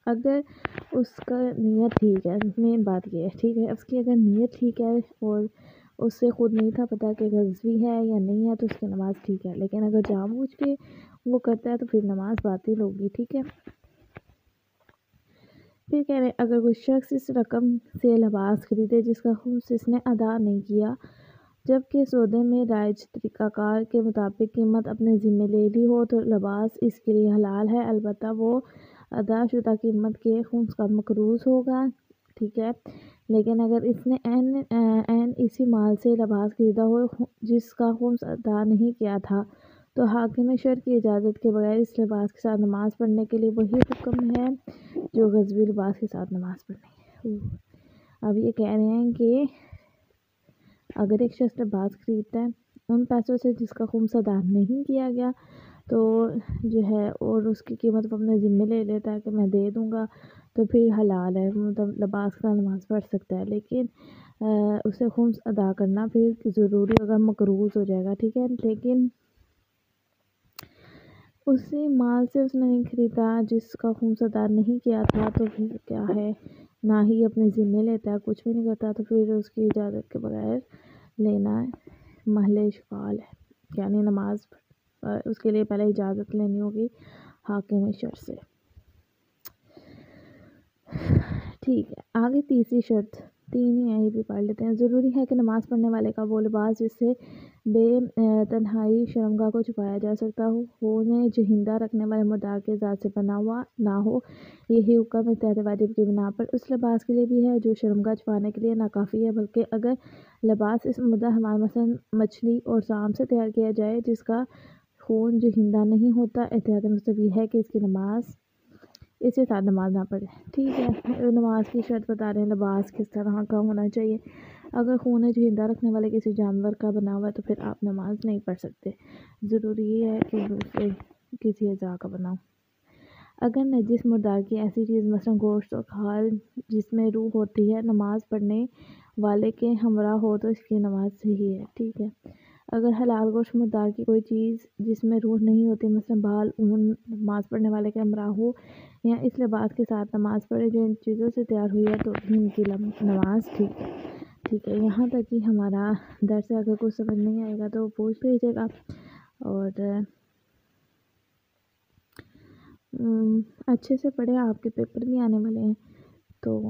اگر اس کا نیت ٹھیک ہے، مین بات یہ ہے، ٹھیک ہے، اس کی اگر نیت ٹھیک ہے اور اس سے خود نہیں تھا پتہ کہ غزوی ہے یا نہیں ہے تو اس کی نماز ٹھیک ہے، لیکن اگر جان بوجھ کے وہ کرتا ہے تو پھر نماز باطل ہوگی، ٹھیک ہے۔ پھر کہہ رہے اگر کوئی شخص اس رقم سے لباس خریدے جس کا خمس اس نے ادا نہیں کیا، جبکہ سودے میں رائج طریقہ کار کے مطابق قیمت اپنے ذمہ لے لی ہو تو لباس اس کے لیے حلال ہے، البتہ وہ ادا شدہ قیمت کے خمس کا مقروض ہوگا، ٹھیک ہے۔ لیکن اگر اس نے عین اسی مال سے لباس خریدا ہو جس کا خمس ادا نہیں کیا تھا تو حاکم شرع کی اجازت کے بغیر اس لباس کے ساتھ نماز پڑھنے کے لیے وہی حکم ہے جو غزوی لباس کے ساتھ نماز پڑھنے ہے۔ اب یہ کہہ رہے ہیں کہ اگر ایک شخص لباس خریدتا ہے ان پیسوں سے جس کا خمس ادا نہیں کیا گیا تو جو ہے اور اس کی قیمت وہ اپنے ذمہ لے لیتا ہے کہ میں دے دوں گا تو پھر حلال ہے، مطلب لباس کا نماز پڑھ سکتا ہے، لیکن اسے خمس ادا کرنا پھر ضروری ہوگا، مقروض ہو جائے گا، ٹھیک ہے۔ لیکن اسی مال سے اس نے نہیں خریدا جس کا خمس ادا نہیں کیا تھا تو پھر کیا ہے، نہ ہی اپنے ذمہ لیتا ہے، کچھ بھی نہیں کرتا، تو پھر اس کی اجازت کے بغیر لینا محل اشکال ہے، یعنی نماز اس کے لیے پہلے اجازت لینی ہوگی حاکم شرع سے، ٹھیک ہے۔ آگے تیسری شرط، تین ہی ہیں یہ بھی پڑھ لیتے ہیں۔ ضروری ہے کہ نماز پڑھنے والے کا وہ لباس جس سے بے تنہائی شرمگاہ کو چھپایا جا سکتا ہو، انہیں جہندہ رکھنے والے مردار کے ذات سے بنا ہوا نہ ہو، یہی حکم اتحاد واجب کی بنا پر اس لباس کے لیے بھی ہے جو شرمگاہ چھپانے کے لیے ناکافی ہے، بلکہ اگر لباس اس مدہ حمال مثلاً مچھلی اور سانپ سے تیار کیا جائے جس کا خون جہندہ نہیں ہوتا، اتحاد مذہب یہ ہے کہ اس کے ساتھ نماز نہ پڑھے، ٹھیک ہے۔ نماز کی شرط بتا رہے ہیں لباس کس طرح کا ہونا چاہیے۔ اگر خون جہندہ رکھنے والے کسی جانور کا بنا ہوا ہے تو پھر آپ نماز نہیں پڑھ سکتے، ضروری یہ ہے کہ دوسرے کسی اعضاء کا بنا ہو۔ اگر نجس مردار کی ایسی چیز مثلاً گوشت اور کھال جس میں روح ہوتی ہے نماز پڑھنے والے کے ہمراہ ہو تو اس کی نماز صحیح ہے، ٹھیک ہے۔ اگر حلال گوشت مردار کی کوئی چیز جس میں روح نہیں ہوتی مثلاً بال، اون نماز پڑھنے والے کے ہمراہ ہو یا اس لباس کے ساتھ نماز پڑھے جو ان چیزوں سے تیار ہوئی ہے تو بھی ان کی نماز ٹھیک ہے، ٹھیک ہے۔ یہاں تک ہی ہمارا درس ہے، اگر کچھ سمجھ نہیں آئے گا تو پوچھ لیجیے گا، اور اچھے سے پڑھیں، آپ کے پیپر بھی آنے والے ہیں تو